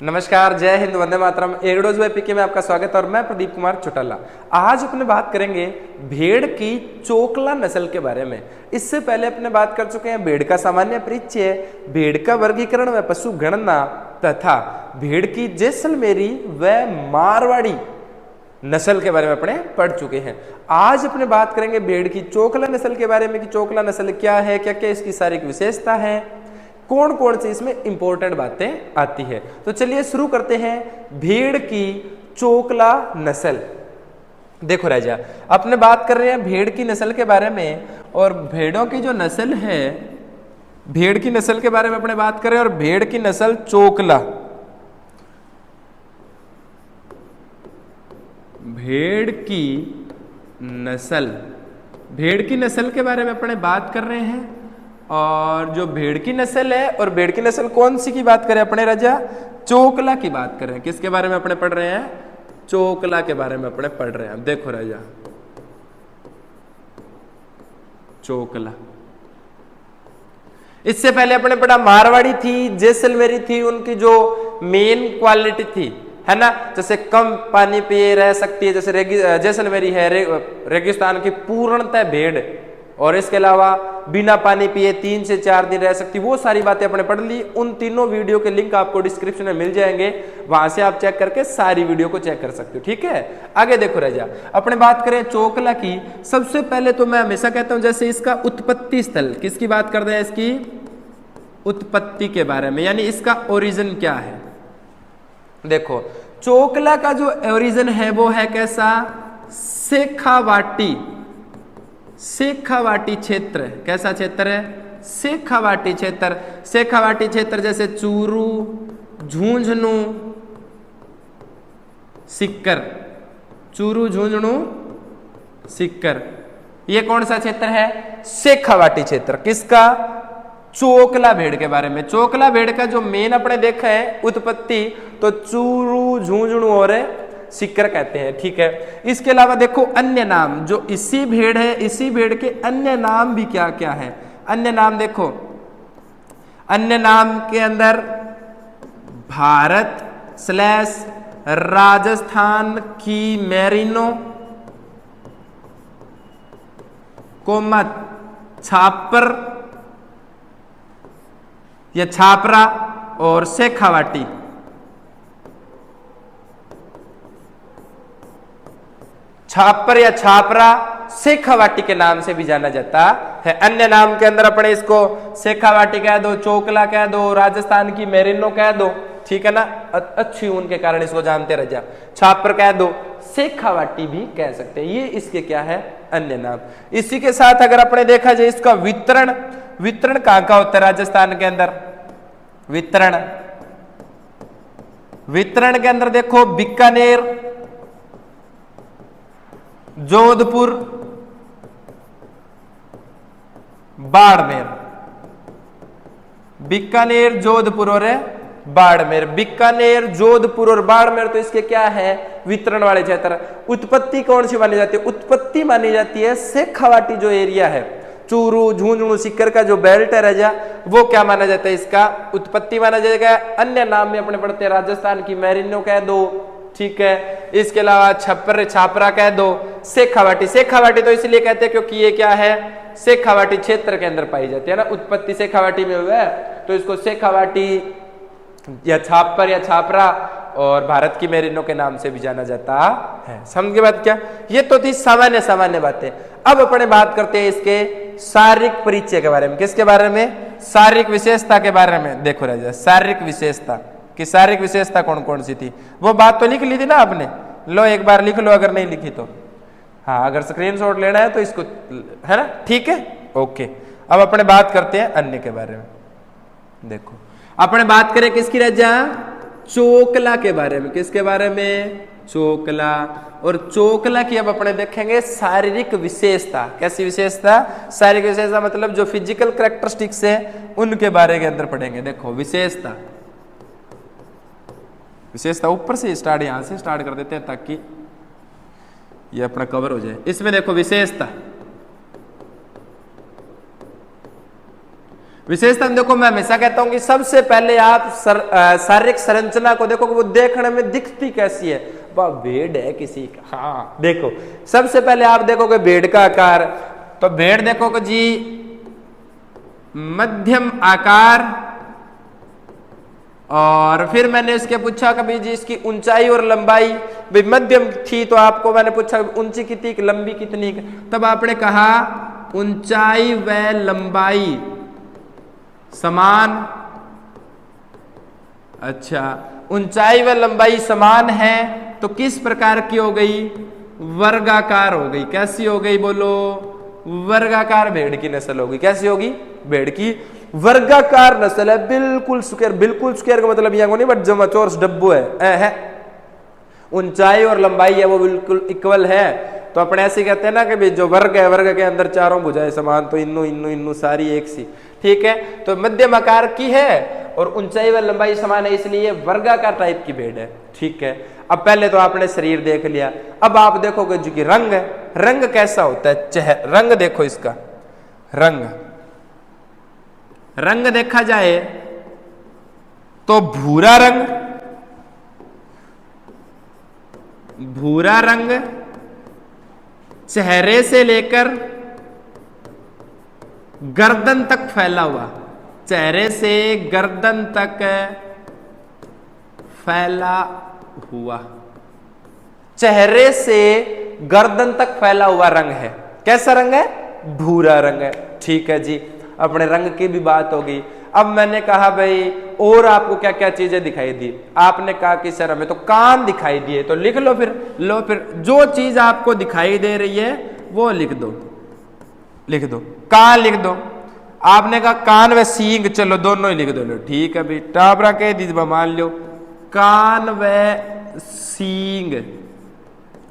नमस्कार, जय हिंद, वंदे मातरम। एग्रोडोज बाय पीके में आपका स्वागत और मैं प्रदीप कुमार चौटाला। आज अपने बात करेंगे भेड़ की चोकला नस्ल के बारे में। इससे पहले अपने बात कर चुके हैं भेड़ का सामान्य परिचय, भेड़ का वर्गीकरण व पशु गणना तथा भेड़ की जैसलमेरी व मारवाड़ी नस्ल के बारे में अपने पढ़ चुके हैं। आज अपने बात करेंगे भेड़ की चोकला नस्ल के बारे में कि चोकला नस्ल क्या है, क्या क्या इसकी शारीरिक विशेषता है, कौन कौन सी इसमें इंपॉर्टेंट बातें आती है। तो चलिए शुरू करते हैं भेड़ की चोकला नस्ल। देखो राजा, अपने बात कर रहे हैं भेड़ की नस्ल के बारे में और भेड़ों की जो नस्ल है, भेड़ की नस्ल के बारे में अपने बात करें और भेड़ की नस्ल चोकला, भेड़ की नस्ल के बारे में अपने बात कर रहे हैं। और जो भेड़ की नस्ल है, और भेड़ की नस्ल कौन सी की बात करें अपने राजा, चोकला की बात कर रहे हैं। किसके बारे में अपने पढ़ रहे हैं, चोकला के बारे में अपने पढ़ रहे हैं। अब देखो राजा, चोकला, इससे पहले अपने पढ़ा मारवाड़ी थी, जैसलमेरी थी। उनकी जो मेन क्वालिटी थी, है ना, जैसे कम पानी पे रह सकती है, जैसे जैसलमेरी है रेगिस्तान की पूर्णतः भेड़, और इसके अलावा बिना पानी पिए 3 से 4 दिन रह सकती। वो सारी बातें अपने पढ़ ली। उन तीनों वीडियो के लिंक आपको डिस्क्रिप्शन में मिल जाएंगे, वहां से आप चेक करके सारी वीडियो को चेक कर सकते हो। ठीक है, आगे देखो राजा, अपने बात करें चोकला की। सबसे पहले तो मैं हमेशा कहता हूं, जैसे इसका उत्पत्ति स्थल, किसकी बात करते हैं, इसकी उत्पत्ति के बारे में, यानी इसका ओरिजिन क्या है। देखो, चोकला का जो ओरिजिन है वो है कैसा, शेखावाटी क्षेत्र। कैसा क्षेत्र है, शेखावाटी क्षेत्र। शेखावाटी क्षेत्र जैसे चूरू, झुंझुनू, सिक्कर, चूरू, झुंझुनू, सिक्कर, ये कौन सा क्षेत्र है, शेखावाटी क्षेत्र। किसका, चोकला भेड़ के बारे में। चोकला भेड़ का जो मेन अपने देखा है उत्पत्ति, तो चूरू, झुंझुनू और सिक्कर कहते हैं। ठीक है, इसके अलावा देखो अन्य नाम, जो इसी भेड़ है, इसी भेड़ के अन्य नाम भी क्या क्या है। अन्य नाम देखो, अन्य नाम के अंदर भारत/राजस्थान की मेरिनो, कोमा छापर या छापरा और शेखावाटी। छापर या छापरा शेखावाटी के नाम से भी जाना जाता है। अन्य नाम के अंदर अपने इसको शेखावाटी कह दो, चोकला कह दो, राजस्थान की मेरिनो कह दो, ठीक है ना, अच्छी ऊन के कारण इसको जानते रह जा। छापर कह दो, शेखावाटी भी कह सकते हैं। ये इसके क्या है, अन्य नाम। इसी के साथ अगर अपने देखा जाए इसका वितरण कहां का होता है राजस्थान के अंदर, वितरण के अंदर देखो बीकानेर, जोधपुर, बाड़मेर। बीकानेर, जोधपुर और बाड़मेर। बीकानेर, जोधपुर और बाड़मेर तो इसके क्या है, वितरण वाले क्षेत्र। उत्पत्ति कौन सी मानी जाती है, उत्पत्ति मानी जाती है शेखावाटी जो एरिया है, चूरू, झुंझुनू, सिक्कर का जो बेल्ट है राजा, वो क्या माना जाता है, इसका उत्पत्ति माना जाएगा। अन्य नाम में अपने पढ़ते हैं राजस्थान की मेरिनो कह दो, ठीक है, इसके अलावा छापरा कह दो, शेखावाटी तो इसलिए कहते हैं क्योंकि ये क्या है, शेखावाटी क्षेत्र के अंदर पाई जाती है ना, उत्पत्ति शेखावाटी में हुआ है, तो इसको शेखावाटी या छापर या छापरा और भारत की मेरिनो के नाम से भी जाना जाता है। समझ के बात क्या, ये तो थी सामान्य बातें। अब अपने बात करते हैं इसके शारीरिक परिचय के बारे में। किसके बारे में, शारीरिक विशेषता के बारे में। देखो राजा, शारीरिक विशेषता कि शारीरिक विशेषता कौन कौन सी थी, वो बात तो लिख ली थी ना आपने, लो एक बार लिख लो, अगर नहीं लिखी तो। हाँ, अगर स्क्रीनशॉट लेना है तो इसको, है ना, ठीक है, ओके। अब अपने बात करते हैं अन्य के बारे में। देखो, अपने बात करें किसकी राजा, चोकला के बारे में। किसके बारे में, चोकला। और चोकला की अब अपने देखेंगे शारीरिक विशेषता। कैसी विशेषता, शारीरिक विशेषता मतलब जो फिजिकल कैरेक्टरिस्टिक्स है उनके बारे के अंदर पढ़ेंगे। देखो, विशेषता ऊपर से स्टार्ट, यहां से स्टार्ट कर देते हैं ताकि ये अपना कवर हो जाए। इसमें देखो विशेषता, विशेषता देखो, मैं हमेशा कहता हूं कि सबसे पहले आप शारीरिक संरचना को देखो कि वो देखने में दिखती कैसी है। वाह, भेड़ है किसी का, हाँ देखो सबसे पहले आप देखोगे भेड़ का आकार, तो भेड़ देखोगे जी मध्यम आकार, और फिर मैंने इसके पूछा कभी जी इसकी ऊंचाई और लंबाई, भाई मध्यम थी तो आपको मैंने पूछा ऊंची कितनी, लंबी कितनी, तब आपने कहा ऊंचाई व लंबाई समान। अच्छा, ऊंचाई व लंबाई समान है तो किस प्रकार की हो गई, वर्गाकार हो गई। कैसी हो गई बोलो, वर्गाकार भेड़ की नस्ल होगी। कैसी होगी, भेड़ की वर्गाकार नस्ल है, बिल्कुल स्क्वायर। बिल्कुल स्क्वायर का मतलब यहां को नहीं, बट जमा चौरस डब्बू है। ऊंचाई और लंबाई है वो बिल्कुल इक्वल है, तो अपने ऐसे कहते हैं ना कि भाई जो वर्ग है, वर्ग के अंदर चारों भुजाएं समान, तो इन्नू इन्नू इन्नू सारी एक सी, ठीक है। तो मध्यम आकार की है और ऊंचाई व लंबाई समान है, इसलिए वर्गाकार टाइप की भेड़ है, ठीक है। अब पहले तो आपने शरीर देख लिया, अब आप देखोगे जो कि रंग है, रंग कैसा होता है, रंग देखो इसका, रंग देखा जाए तो भूरा रंग चेहरे से लेकर गर्दन तक फैला हुआ, चेहरे से गर्दन तक फैला हुआ, चेहरे से गर्दन तक फैला हुआ रंग है। कैसा रंग है, भूरा रंग है, ठीक है जी। अपने रंग की भी बात होगी। अब मैंने कहा भाई और आपको क्या क्या चीजें दिखाई दी, आपने कहा कि सर हमें तो कान दिखाई दिए, तो लिख लो फिर, लो फिर जो चीज आपको दिखाई दे रही है वो लिख दो, कान लिख दो। आपने कहा कान व सींग, चलो दोनों ही लिख दो, लो ठीक है भाई, टाबरा कह दीजिए, मान लो कान व सींग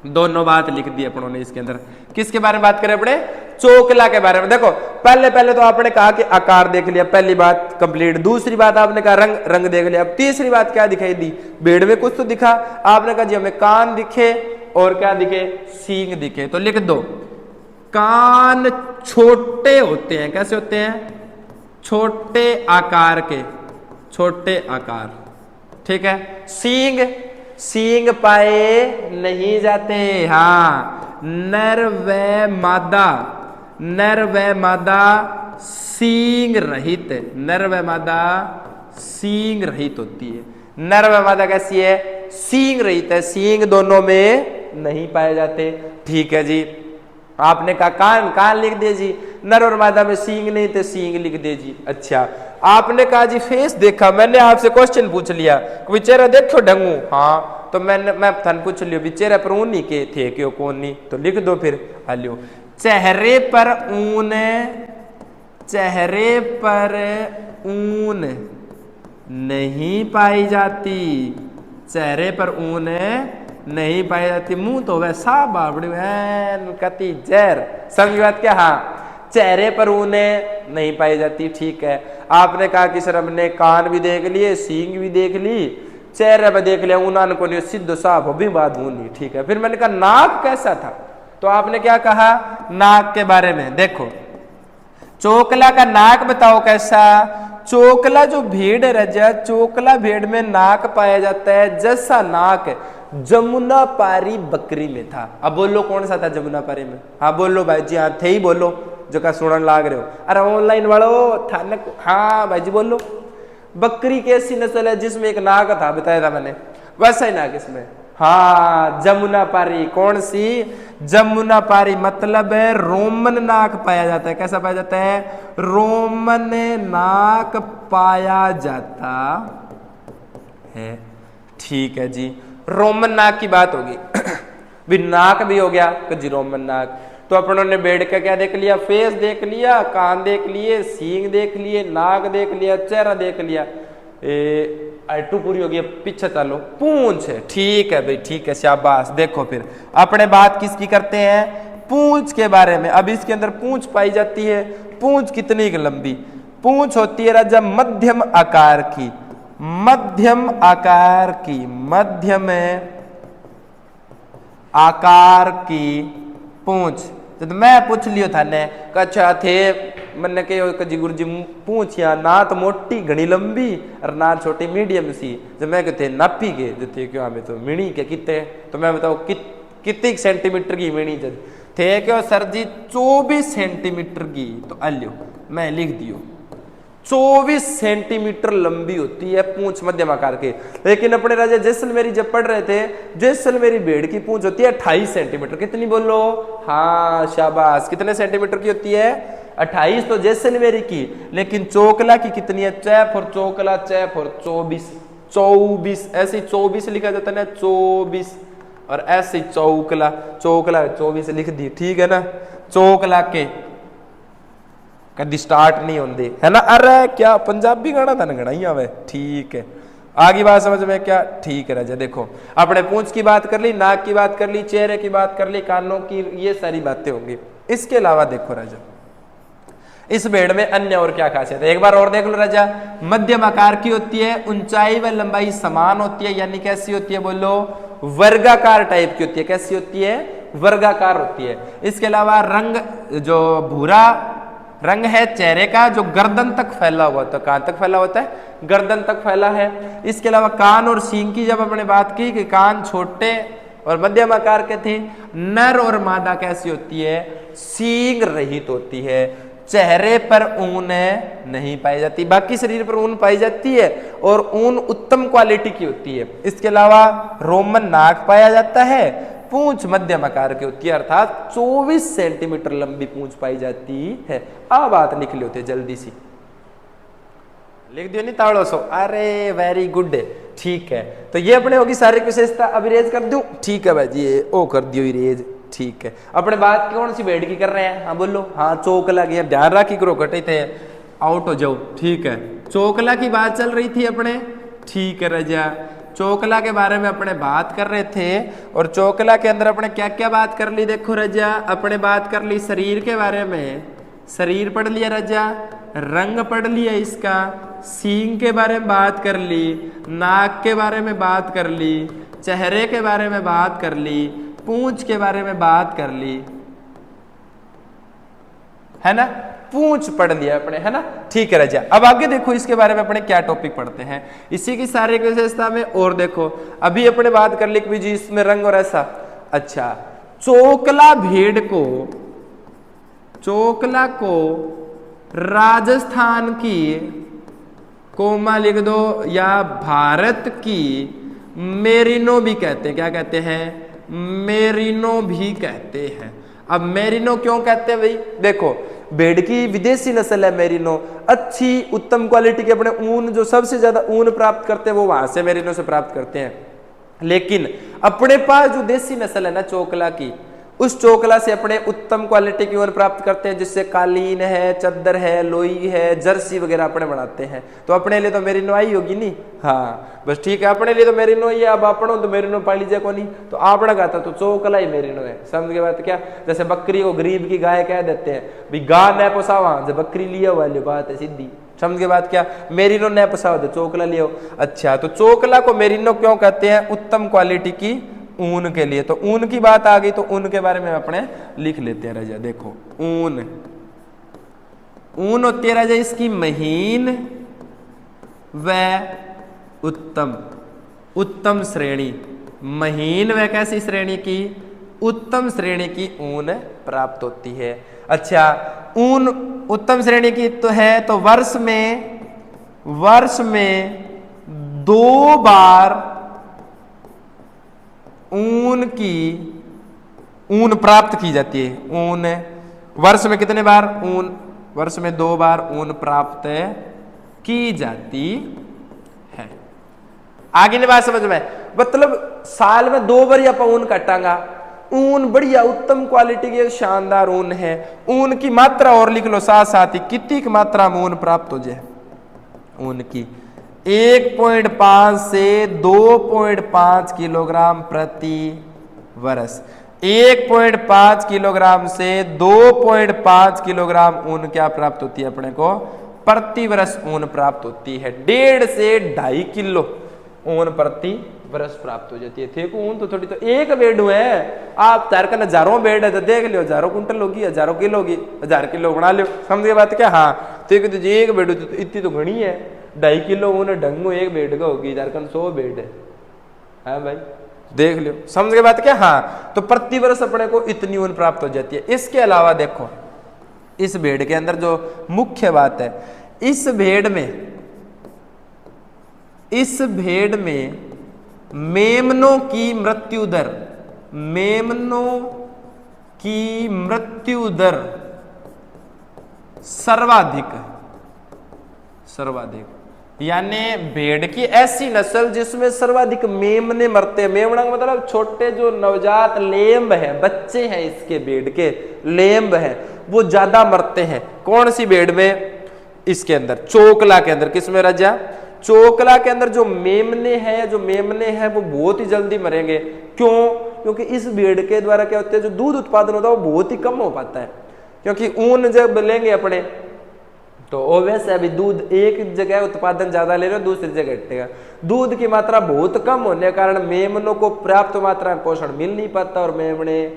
दोनों बात लिख दी अपनों ने। इसके अंदर किसके बारे में बात करें अपने, चोकला के बारे में। देखो पहले तो आपने कहा कि आकार देख लिया, पहली बात कंप्लीट। दूसरी बात आपने कहा रंग देख लिया। अब तीसरी बात क्या दिखाई दी, भेड़ में कुछ तो दिखा, आपने कहा जी हमें कान दिखे और क्या दिखे, सींग दिखे, तो लिख दो कान छोटे होते हैं। कैसे होते हैं, छोटे आकार के, छोटे आकार, ठीक है। सींग पाए नहीं जाते, हाँ नर व मादा सींग रहित, नर व मादा सींग रहित होती है। नर व मादा कैसी है, सींग रहित है, सींग दोनों में नहीं पाए जाते, ठीक है जी। आपने कहा कान लिख दे जी, नर और मादा में सींग नहीं थे, सींग लिख दे जी। अच्छा, आपने कहा जी फेस देखा, मैंने आपसे क्वेश्चन पूछ लिया चेहरा देखो ढंगू, हाँ तो मैं थन पूछ लियो चेहरे पर ऊन ही के थे क्यों कौन नहीं, तो लिख दो फिर आलियो। चेहरे पर ऊन नहीं पाई जाती, चेहरे पर ऊन नहीं पाई जाती। मुंह तो वैसा बाबड़ी कति जहर, समझ बात क्या, हाँ चेहरे पर ऊने नहीं पाई जाती, ठीक है। आपने कहा कि सर हमने कान भी देख लिए, सींग भी देख ली, चेहरे पर देख लिया, ऊनान को नहीं, सिद्ध साफ हो भी बात ऊनी, ठीक है। फिर मैंने कहा नाक कैसा था, तो आपने क्या कहा नाक के बारे में। देखो चोकला का नाक बताओ कैसा, चोकला जो भेड़ है रजा, चोकला भेड़ में नाक पाया जाता है जैसा नाक जमुना पारी बकरी में था। अब बोलो कौन सा था जमुना पारी में, हाँ बोलो भाई जी, हाँ थे ही बोलो जो का सुनन लाग रहे हो, अरे ऑनलाइन वालों थाने, हाँ भाई जी बोलो। बकरी कैसी नस्ल है जिसमें एक नाक था, बताया था मैंने, वैसा ही नाक इसमें, हाँ जमुना पारी। कौन सी, जमुना पारी, मतलब है रोमन नाक पाया जाता है। कैसा पाया जाता है, रोमन नाक पाया जाता है, ठीक है जी। रोमन नाक की बात होगी भी नाक भी हो गया तो जी रोमन नाक। तो अपनों ने भेड़ का क्या देख लिया, फेस देख लिया, कान देख लिए, सींग देख लिए, नाक देख लिया, चेहरा देख लिया, आइटू पूरी हो गई। पीछे चलो, पूंछ, ठीक है भाई, ठीक है शाबाश। देखो फिर अपने बात किसकी करते हैं, पूंछ के बारे में। अब इसके अंदर पूंछ पाई जाती है, पूंछ कितनी लंबी, पूंछ होती है राजा मध्यम आकार की, मध्यम आकार की, मध्यम आकार की पूंछ। तो मैं पूछ लियो था ने, अच्छा थे मैंने कहो जी गुरु जी पूछिया ना तो मोटी घनी लंबी और ना छोटी मीडियम सी, जब मैं कहते नापी के देते क्यों हमें तो मिणी के कितने, तो मैं बताओ कितने सेंटीमीटर की मिणी जब थे क्यों सर जी 24 सेंटीमीटर की, तो अल्यो मैं लिख दियो 24 सेंटीमीटर लंबी होती है पूंछ मध्यम आकार के। लेकिन अपने राजा जैसलमेरी जब पढ़ रहे थे, जैसलमेरी भेड़ की पूंछ होती है 28 सेंटीमीटर। कितनी बोलो, हाँ शाबाश, कितने सेंटीमीटर की होती है 28, तो जैसलमेरी की। लेकिन चोकला की कितनी है, चैप और चोकला, चैप और 24, ऐसे 24 लिखा जाता है ना 24, और ऐसे चौकला 24 लिख दी, ठीक है ना। चोकला के कभी स्टार्ट नहीं होंगे है ना। अरे क्या पंजाबी गाना था ना ही आवे, ठीक है। आगे बात समझ में क्या, ठीक है राजा। देखो अपने पूंछ की बात कर ली, नाक की बात कर ली, चेहरे की बात कर ली, कानों की, ये सारी बातें होंगी। इसके अलावा देखो राजा इस भेड़ में अन्य और क्या खासियत है, एक बार और देख लो राजा। मध्यम आकार की होती है, ऊंचाई व लंबाई समान होती है, यानी कैसी होती है बोलो, वर्गाकार टाइप की होती है। कैसी होती है, वर्गाकार होती है। इसके अलावा रंग जो भूरा रंग है चेहरे का, जो गर्दन तक फैला हुआ होता है। कहां तक फैला होता है, गर्दन तक फैला है। इसके अलावा कान और सींग की जब हमने बात की कि कान छोटे और मध्यम आकार के थे। नर और मादा कैसी होती है, सींग रहित होती है। चेहरे पर ऊन नहीं पाई जाती, बाकी शरीर पर ऊन पाई जाती है, और ऊन उत्तम क्वालिटी की होती है। इसके अलावा रोमन नाक पाया जाता है। पूंछ मध्यम आकार की होती है, अर्थात 24 सेंटीमीटर लंबी पूंछ पाई जाती है। आ बात लिख ली होती जल्दी सी, लिख दियो नहीं ताड़ो सो, अरे वेरी गुड, ठीक है। तो ये अपने होगी शारीरिक विशेषता। अब इरेज कर दूं, ठीक है भाई जी, ओ कर दियो इरेज, ठीक है। अपने बात कौन सी भेड़ की कर रहे हैं, हाँ बोलो, हाँ चोकला की। ध्यान रखी करो, कटे थे आउट हो जाओ, ठीक है। चोकला की बात चल रही थी अपने, ठीक है राजा। चोकला के बारे में अपने बात कर रहे थे, और चोकला के अंदर अपने क्या क्या बात कर ली, देखो राजा। अपने बात कर ली शरीर के बारे में, शरीर पढ़ लिया राजा, रंग पढ़ लिया इसका, सींग के बारे में बात कर ली, नाक के बारे में बात कर ली, चेहरे के बारे में बात कर ली, पूंछ के बारे में बात कर ली, है ना। पूंछ पढ़ लिया अपने, है ना, ठीक है राजा। अब आगे देखो इसके बारे में अपने क्या टॉपिक पढ़ते हैं, इसी की शारीरिक विशेषता में। और देखो अभी अपने बात कर ली कि जी इसमें रंग और ऐसा। अच्छा, चोकला भेड़ को, चोकला को राजस्थान की, कोमा लिख दो, या भारत की मेरिनो भी कहते हैं। क्या कहते हैं, मेरिनो भी कहते हैं। अब मेरिनो क्यों कहते हैं भाई, देखो भेड़ की विदेशी नस्ल है मेरिनो, अच्छी उत्तम क्वालिटी के अपने ऊन, जो सबसे ज्यादा ऊन प्राप्त करते हैं वो वहां से मेरिनो से प्राप्त करते हैं। लेकिन अपने पास जो देसी नस्ल है ना चोकला की, उस चोकला से अपने उत्तम क्वालिटी की ऊन प्राप्त करते हैं, जिससे कालीन है, चद्दर है, लोई है, जर्सी वगैरह अपने बनाते हैं। तो अपने लिए तो मेरिनो आई होगी नहीं, हाँ बस ठीक है, अपने लिए तो मेरिनो ही है। अब अपनों तो मेरिनो पा लीजिए को नहीं, तो आपने कहा था तो चोकला ही मेरिनो है। समझ के बात क्या, जैसे बकरी को गरीब की गाय कह देते हैं, भाई गा न पोसावा, जब बकरी लिया वाली बात है सीधी। समझ के बात क्या, मेरिनो न पोसाओ तो चोकला लियो। अच्छा, तो चोकला को मेरिनो क्यों कहते हैं, उत्तम क्वालिटी की ऊन के लिए। तो ऊन की बात आ गई, तो ऊन के बारे में अपने लिख लेते हैं राजा। देखो ऊन, ऊन होती है राजा इसकी महीन व उत्तम, उत्तम श्रेणी, महीन व कैसी श्रेणी की, उत्तम श्रेणी की ऊन प्राप्त होती है। अच्छा, ऊन उत्तम श्रेणी की तो है, तो वर्ष में 2 बार ऊन प्राप्त की जाती है। ऊन वर्ष में कितने बार, ऊन वर्ष में 2 बार ऊन प्राप्त की जाती है। आगे ने बात समझ में, मतलब साल में 2 बार या ऊन कटांगा। ऊन बढ़िया उत्तम क्वालिटी की शानदार ऊन है। ऊन की मात्रा और लिख लो साथ साथ ही, कितनी की मात्रा में ऊन प्राप्त हो जाए, ऊन की 1.5 से 2.5 किलोग्राम प्रति वर्ष। 1.5 किलोग्राम से 2.5 किलोग्राम ऊन क्या प्राप्त होती है अपने को, प्रति वर्ष ऊन प्राप्त होती है। 1.5 से 2.5 किलो ऊन प्रति वर्ष प्राप्त हो जाती है। थे को ऊन तो थोड़ी तो एक बेड है, आप तार का हजारों बेड है तो देख लियो, हजारों कुंटल होगी, हजारों किलो होगी, 1000 किलो बना लियो, समझे बात क्या। हाँ तो एक बेड तो इतनी तो घनी है, 2.5 किलो ऊन ढंगो एक बेड का होगी, 100 बेड है। हाँ भाई देख लियो, समझ गए बात क्या। हाँ तो प्रति वर्ष अपने को इतनी ऊन प्राप्त हो जाती है। इसके अलावा देखो इस भेड़ के अंदर जो मुख्य बात है, इस भेड़ में मेमनों की मृत्यु दर, मेमनों की मृत्यु दर सर्वाधिक, यानी भेड़ की ऐसी नस्ल जिसमें सर्वाधिक मेमने मरते हैं। मेमना का मतलब छोटे जो नवजात लेम्ब है, बच्चे हैं इसके भेड़ के लेम्ब है, वो ज्यादा मरते हैं। कौन सी भेड़ में? इसके अंदर चोकला के अंदर। किसमें राजा? चोकला के अंदर जो मेमने हैं वो बहुत ही जल्दी मरेंगे। क्यों? क्योंकि इस भेड़ के द्वारा क्या होता है, जो दूध उत्पादन होता है वो बहुत ही कम हो पाता है, क्योंकि ऊन जब लेंगे अपने तो ओवेस है, अभी दूध एक जगह उत्पादन ज्यादा ले रहे हो, दूसरी जगह हटेगा, दूध की मात्रा बहुत कम होने के कारण मेमनों को पर्याप्त मात्रा में पोषण मिल नहीं पाता और मेमने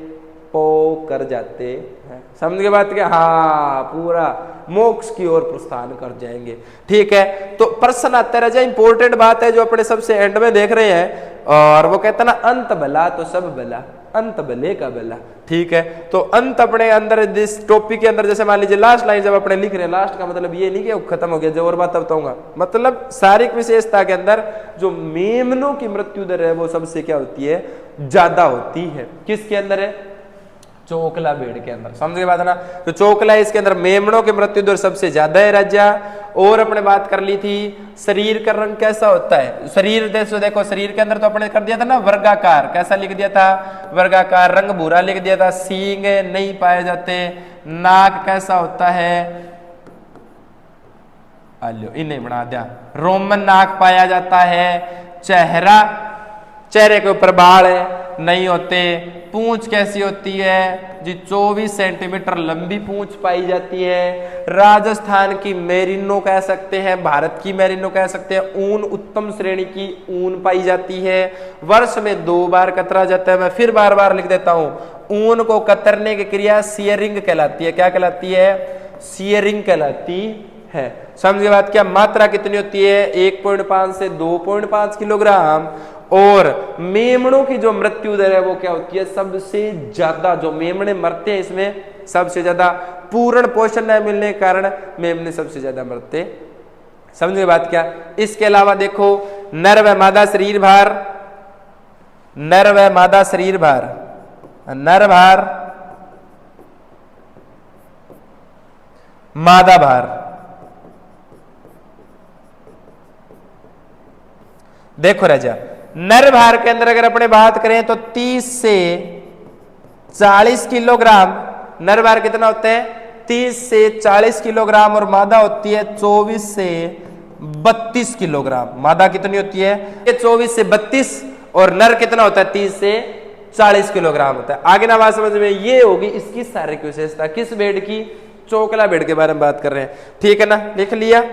पो कर जाते हैं। समझ के बात क्या? हाँ पूरा मोक्ष की ओर प्रस्थान कर जाएंगे। ठीक है, तो प्रश्न आता रह जाए, इंपॉर्टेंट बात है जो अपने सबसे एंड में देख रहे हैं, और वो कहता ना अंत भला तो सब भला, अंत भले का भला। ठीक है, तो अंत अपने अंदर इस टॉपिक के अंदर, जैसे मान लीजिए लास्ट लाइन जब अपने लिख रहे हैं, लास्ट का मतलब ये नहीं कि खत्म हो गया, जो और बात बताऊंगा, मतलब शारीरिक विशेषता के अंदर जो मेमनों की मृत्यु दर है वो सबसे क्या होती है, ज्यादा होती है। किसके अंदर है? चोकला भेड़ के अंदर। समझ गए बात है ना? तो चोकला है, इसके अंदर मेमनों की मृत्यु दर सबसे ज्यादा है राजा। और अपने बात कर ली थी शरीर का रंग कैसा होता है, शरीर देखो शरीर के अंदर तो अपने कर दिया था ना वर्गाकार, कैसा लिख दिया था? वर्गाकार। रंग भूरा लिख दिया था। सींग नहीं पाए जाते। नाक कैसा होता है? आलो इन्हें बना दिया, रोमन नाक पाया जाता है। चेहरा, चेहरे के ऊपर बाल नहीं होते। पूंछ कैसी होती है जी? 24 सेंटीमीटर लंबी पूंछ पाई जाती है। राजस्थान की मेरिनो कह सकते हैं, भारत की मेरिनो कह सकते हैं। ऊन उत्तम श्रेणी की ऊन पाई जाती है। वर्ष में 2 बार कतरा जाता है। मैं फिर बार बार लिख देता हूं, ऊन को कतरने की क्रिया सियरिंग कहलाती है। क्या कहलाती है? सियरिंग कहलाती है। समझिए बात क्या? मात्रा कितनी होती है? 1.5 से 2.5 किलोग्राम। और मेमनों की जो मृत्यु दर है वो क्या होती है? सबसे ज्यादा। जो मेमने मरते हैं इसमें सबसे ज्यादा, पूर्ण पोषण न मिलने के कारण मेमने सबसे ज्यादा मरते। समझे बात क्या? इसके अलावा देखो नर व मादा शरीर भार, नर व मादा शरीर भार, नर भार मादा भार। देखो राजा, नर भार के अंदर अगर अपने बात करें तो 30 से 40 किलोग्राम नर भार कितना होता है? 30 से 40 किलोग्राम। और मादा होती है 24 से 32 किलोग्राम। मादा कितनी होती है? 24 से 32। और नर कितना होता है? 30 से 40 किलोग्राम होता है। आगे ना बात समझ में, ये होगी इसकी शारीरिक विशेषता। किस भेड़ की? चोकला भेड़ के बारे में बात कर रहे हैं। ठीक है ना? लिख लिया?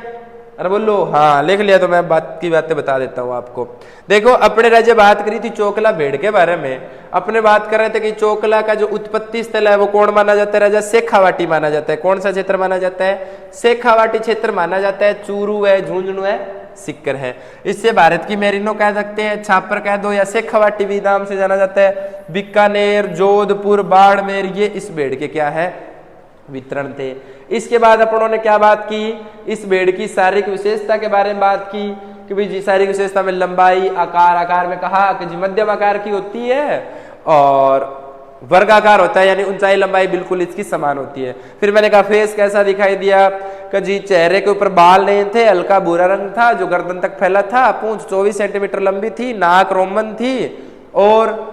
अरे बोलो हाँ लिख लिया। तो मैं बात की बातें बता देता हूं आपको। देखो अपने राज्य बात करी थी चोकला भेड़ के बारे में। अपने बात कर रहे थे कि चोकला का जो उत्पत्ति स्थल है वो कौन माना जाता है राजा? शेखावाटी माना जाता है। कौन सा क्षेत्र माना जाता है? शेखावाटी क्षेत्र माना जाता है। चूरू है, झुंझुनू है, सिक्कर है। इससे भारत की मेरिनो कह सकते हैं, छापर कह दो, या शेखावाटी भी नाम से जाना जाता है। बीकानेर, जोधपुर, बाड़मेर, ये इस भेड़ के क्या है? वितरण थे। इसके बाद अपनों ने क्या बात की? इस भेड़ की शारीरिक विशेषता के बारे में बात की कि भाई जी शारीरिक विशेषता में लंबाई, आकार, आकार में कहा कि जी मध्यम आकार की होती है और वर्गाकार होता है, यानी ऊंचाई लंबाई बिल्कुल इसकी समान होती है। फिर मैंने कहा फेस कैसा दिखाई दिया कि जी चेहरे के ऊपर बाल नहीं थे, हल्का भूरा रंग था जो गर्दन तक फैला था। पूंछ 24 सेंटीमीटर लंबी थी। नाक रोमन थी। और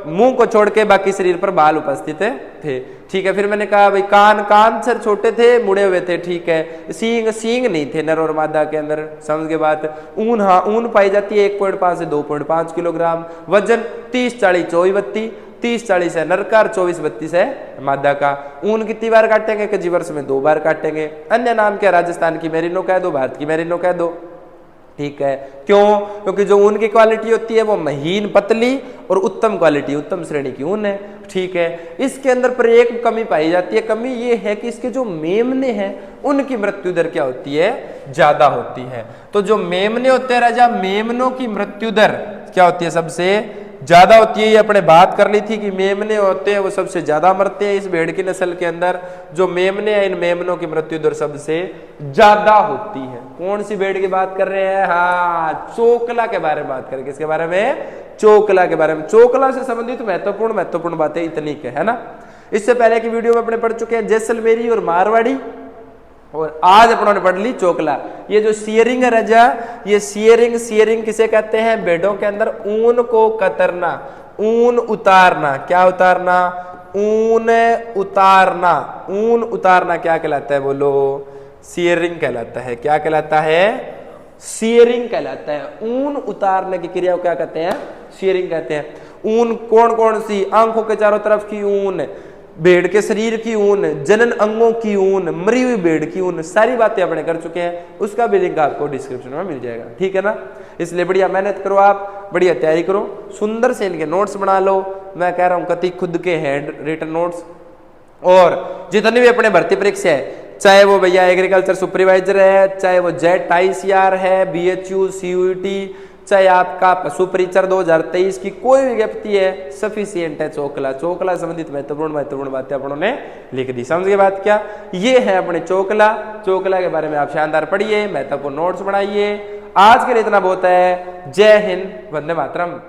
मुंह को छोड़ के बाकी शरीर पर बाल उपस्थित थे। ठीक है, फिर मैंने कहा भाई कान सर छोटे थे, मुड़े हुए थे। ठीक है, सींग नहीं थे नर और मादा के अंदर। समझ के बात? ऊन, हाँ ऊन पाई जाती है 1.5 से 2.5 किलोग्राम। वजन 30-40 24-32, 30-40 है नर का, 24-32 है मादा का। ऊन कितनी बार काटेंगे? कि वर्ष में 2 बार काटेंगे। अन्य नाम क्या? राजस्थान की मेरिनो कह दो, भारत की मेरिनो कह दो। ठीक है, क्यों? क्योंकि जो ऊन की क्वालिटी होती है वो महीन, पतली और उत्तम क्वालिटी, उत्तम श्रेणी की ऊन है। ठीक है, इसके अंदर पर एक कमी पाई जाती है, कमी ये है कि इसके जो मेमने हैं उनकी मृत्यु दर क्या होती है? ज्यादा होती है। तो जो मेमने होते हैं राजा, मेमनों की मृत्यु दर क्या होती है? सबसे ज्यादा होती है। ये अपने बात कर ली थी कि मेमने होते हैं वो सबसे ज्यादा मरते हैं इस भेड़ की नस्ल के अंदर। जो मेमने हैं इन मेमनों की मृत्यु दर सबसे ज्यादा होती है। कौन सी भेड़ की बात कर रहे हैं? हाँ, चोकला के बारे में बात करें। किसके बारे में? चोकला के बारे में। चोकला से संबंधित महत्वपूर्ण बातें इतनी के है ना। इससे पहले की वीडियो में अपने पढ़ चुके हैं जैसलमेरी और मारवाड़ी, और आज अपनों ने पढ़ ली चोकला। ये जो सियरिंग है राजा, ये सियरिंग किसे कहते हैं? भेड़ों के अंदर ऊन को कतरना, ऊन उतारना। क्या उतारना? ऊन उतारना। ऊन उतारना क्या कहलाता है? बोलो, सियरिंग कहलाता है। क्या कहलाता है? सियरिंग कहलाता है। ऊन उतारने की क्रिया को क्या कहते हैं? सियरिंग कहते हैं। ऊन कौन कौन सी? आंखों के चारों तरफ की ऊन, भेड़ के शरीर की ऊन, जनन अंगों की ऊन, मरी हुई भेड़ की ऊन, सारी बातें अपने कर चुके हैं। उसका भी लिंक आपको डिस्क्रिप्शन में मिल जाएगा। ठीक है ना। इसलिए बढ़िया मेहनत करो, आप बढ़िया तैयारी करो, सुंदर से इनके नोट्स बना लो। मैं कह रहा हूं कति खुद के हैंड रिटन नोट्स, और जितनी भी अपने भर्ती परीक्षा है, चाहे वो भैया एग्रीकल्चर सुपरवाइजर है, चाहे वो जेट ICR है, BHU CUET, चाहे आपका पशु परिचर 2023 की कोई भी विज्ञप्ति है, सफिशियंट है चोकला। चोकला संबंधित महत्वपूर्ण बातें अपनों ने लिख दी। समझ गए बात क्या? ये है अपने चोकला। चोकला के बारे में आप शानदार पढ़िए, महत्वपूर्ण नोट्स बनाइए। आज के लिए इतना बहुत है। जय हिंद, वंदे मातरम।